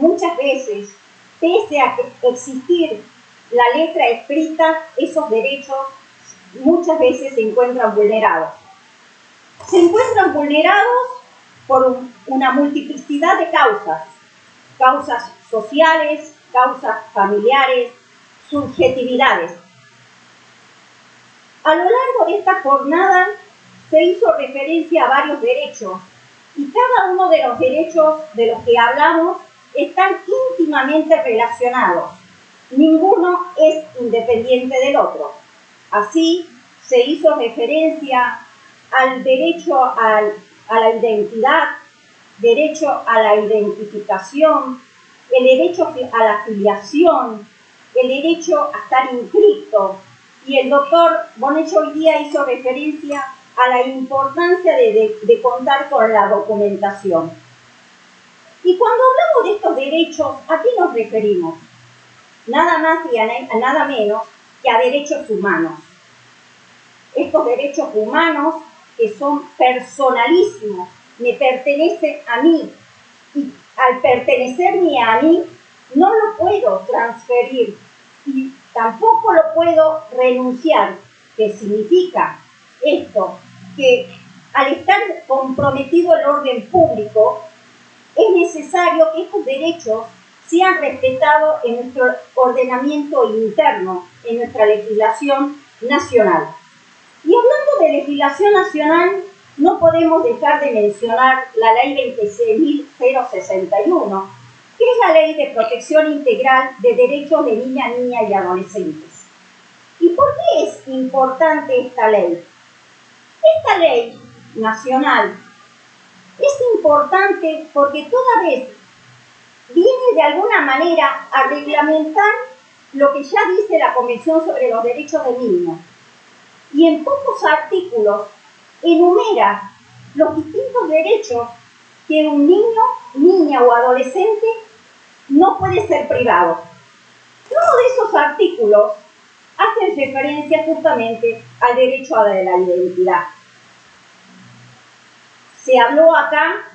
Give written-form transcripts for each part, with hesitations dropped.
muchas veces, pese a existir la letra escrita, esos derechos muchas veces se encuentran vulnerados. Se encuentran vulnerados por una multiplicidad de causas, causas sociales, causas familiares, subjetividades. A lo largo de esta jornada se hizo referencia a varios derechos y cada uno de los derechos de los que hablamos están íntimamente relacionados. Ninguno es independiente del otro. Así se hizo referencia al derecho a la identidad, derecho a la identificación, el derecho a la filiación, el derecho a estar inscrito. Y el doctor Bonech hoy día hizo referencia a la importancia de contar con la documentación. Y cuando hablamos de estos derechos, ¿a qué nos referimos? Nada más y nada menos que a derechos humanos. Estos derechos humanos que son personalísimos, me pertenecen a mí, y al pertenecerme a mí, no lo puedo transferir y tampoco lo puedo renunciar. ¿Qué significa esto? Que al estar comprometido el orden público, es necesario que estos derechos sean respetados en nuestro ordenamiento interno, en nuestra legislación nacional. Y hablando de legislación nacional, no podemos dejar de mencionar la Ley 26.061, que es la Ley de Protección Integral de Derechos de Niñas y Adolescentes. ¿Y por qué es importante esta ley? Esta ley nacional es importante porque toda vez viene de alguna manera a reglamentar lo que ya dice la Convención sobre los Derechos del Niño. Y en pocos artículos enumera los distintos derechos que un niño, niña o adolescente no puede ser privado. Uno de esos artículos hace referencia justamente al derecho a la identidad. Se habló acá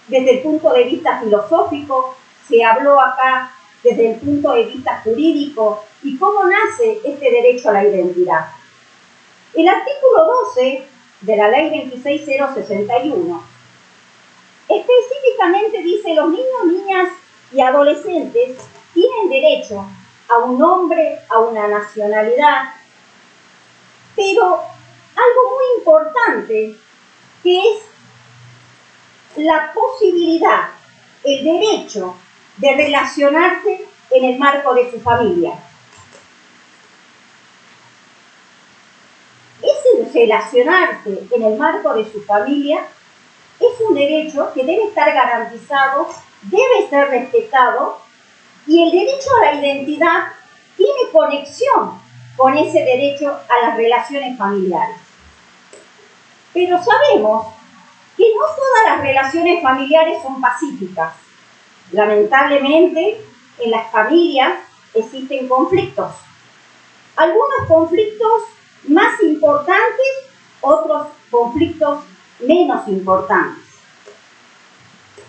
desde el punto de vista filosófico, se habló acá desde el punto de vista jurídico y cómo nace este derecho a la identidad. El artículo 12 de la Ley 26.061 específicamente dice: los niños, niñas y adolescentes tienen derecho a un nombre, a una nacionalidad, pero algo muy importante que es la posibilidad, el derecho de relacionarse en el marco de su familia. Ese relacionarse en el marco de su familia es un derecho que debe estar garantizado, debe ser respetado, y el derecho a la identidad tiene conexión con ese derecho a las relaciones familiares. Pero sabemos que no todas las relaciones familiares son pacíficas. Lamentablemente, en las familias existen conflictos. Algunos conflictos más importantes, otros conflictos menos importantes.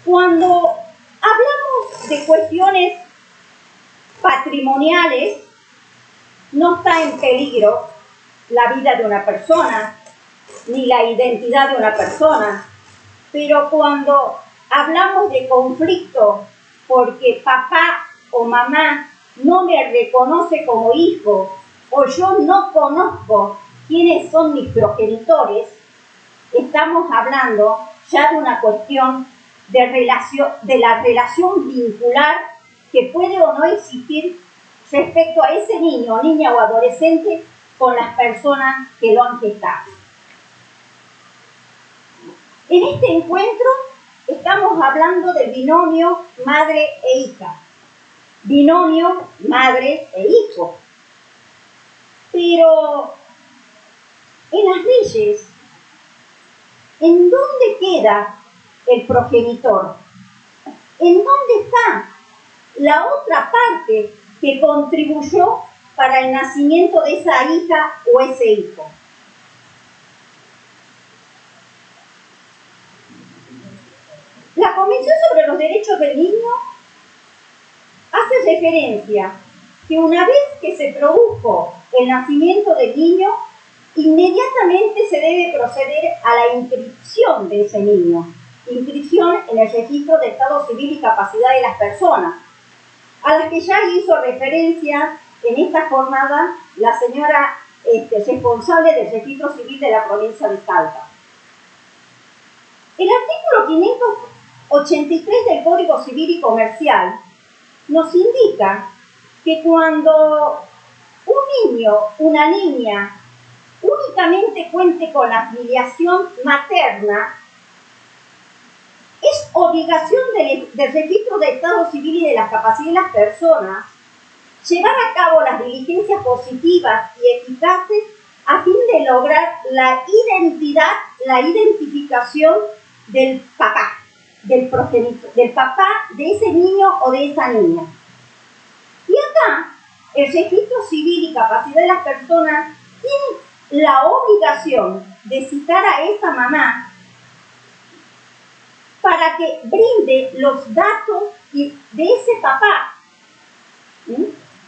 Cuando hablamos de cuestiones patrimoniales, no está en peligro la vida de una persona, ni la identidad de una persona. Pero cuando hablamos de conflicto porque papá o mamá no me reconoce como hijo, o yo no conozco quiénes son mis progenitores, estamos hablando ya de una cuestión de la relación vincular que puede o no existir respecto a ese niño, niña o adolescente con las personas que lo han gestado. En este encuentro estamos hablando del binomio madre e hija, binomio madre e hijo. Pero en las leyes, ¿en dónde queda el progenitor? ¿En dónde está la otra parte que contribuyó para el nacimiento de esa hija o ese hijo? La Convención sobre de los Derechos del Niño hace referencia que una vez que se produjo el nacimiento del niño, inmediatamente se debe proceder a la inscripción de ese niño, inscripción en el registro de estado civil y capacidad de las personas, a las que ya hizo referencia en esta jornada la señora responsable del registro civil de la provincia de Salta. El artículo 583 del Código Civil y Comercial nos indica que cuando un niño, una niña, únicamente cuente con la filiación materna, es obligación del registro de estado civil y de la capacidad de las personas llevar a cabo las diligencias positivas y eficaces a fin de lograr la identificación del papá, del progenitor, del papá de ese niño o de esa niña. Y acá, el registro civil y capacidad de las personas tiene la obligación de citar a esa mamá para que brinde los datos de ese papá,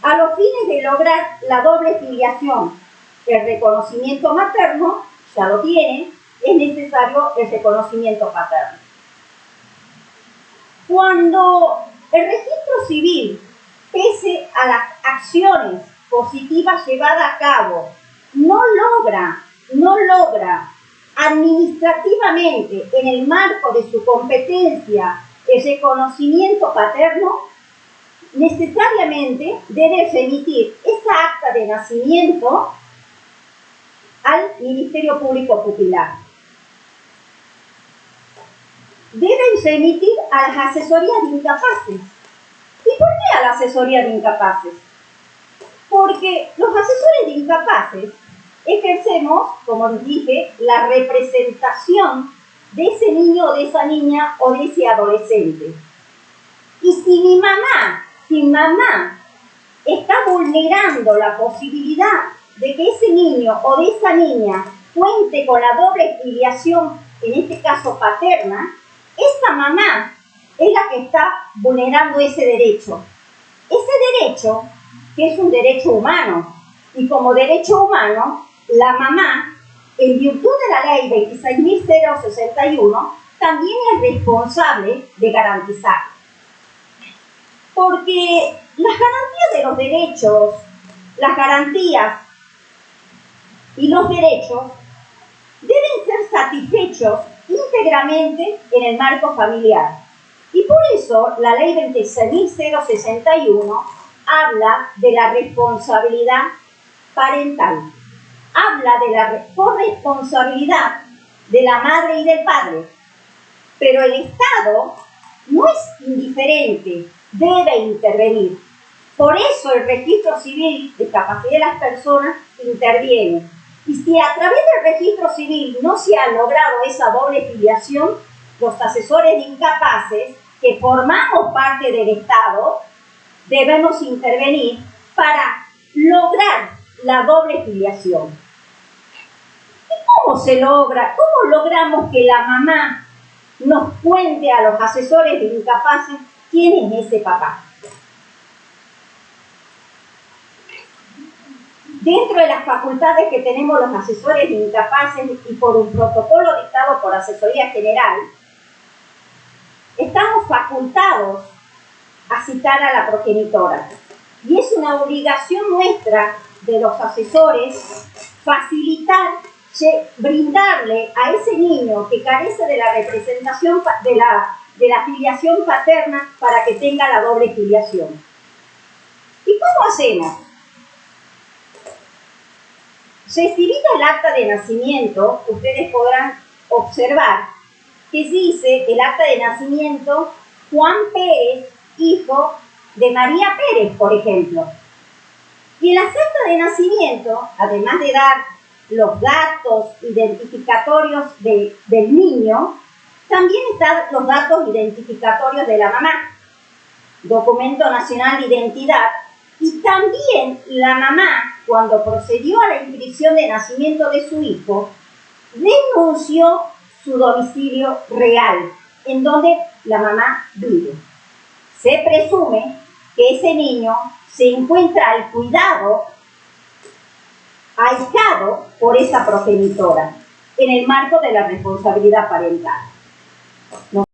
a los fines de lograr la doble filiación. El reconocimiento materno ya lo tiene, es necesario el reconocimiento paterno. Cuando el registro civil, pese a las acciones positivas llevadas a cabo, no logra administrativamente en el marco de su competencia el reconocimiento paterno, necesariamente debe remitir esa acta de nacimiento al Ministerio Público Tutelar. Deben remitir a las asesorías de incapaces. ¿Y por qué a la asesoría de incapaces? Porque los asesores de incapaces ejercemos, como les dije, la representación de ese niño o de esa niña o de ese adolescente. Y si mi mamá está vulnerando la posibilidad de que ese niño o de esa niña cuente con la doble filiación, en este caso paterna, esa mamá es la que está vulnerando ese derecho. Ese derecho, que es un derecho humano, y como derecho humano, la mamá, en virtud de la ley 26.061, también es responsable de garantizar. Porque las garantías de los derechos, las garantías y los derechos deben ser satisfechos íntegramente en el marco familiar. Y por eso la ley 26.061 habla de la responsabilidad parental. Habla de la corresponsabilidad de la madre y del padre. Pero el Estado no es indiferente, debe intervenir. Por eso el registro civil de capacidad de las personas interviene. Y si a través del registro civil no se ha logrado esa doble filiación, los asesores de incapaces, que formamos parte del Estado, debemos intervenir para lograr la doble filiación. ¿Y cómo se logra? ¿Cómo logramos que la mamá nos cuente a los asesores de incapaces quién es ese papá? Dentro de las facultades que tenemos los asesores de incapaces y por un protocolo dictado por Asesoría General, estamos facultados a citar a la progenitora. Y es una obligación nuestra de los asesores facilitar, brindarle a ese niño que carece de la representación de la filiación paterna para que tenga la doble filiación. ¿Y cómo hacemos? Recibida el acta de nacimiento, ustedes podrán observar que dice el acta de nacimiento Juan Pérez, hijo de María Pérez, por ejemplo. Y en las actas de nacimiento, además de dar los datos identificatorios del niño, también están los datos identificatorios de la mamá, documento nacional de identidad, y también la mamá, cuando procedió a la inscripción de nacimiento de su hijo, denunció su domicilio real, en donde la mamá vive. Se presume que ese niño se encuentra al cuidado, ahijado por esa progenitora, en el marco de la responsabilidad parental.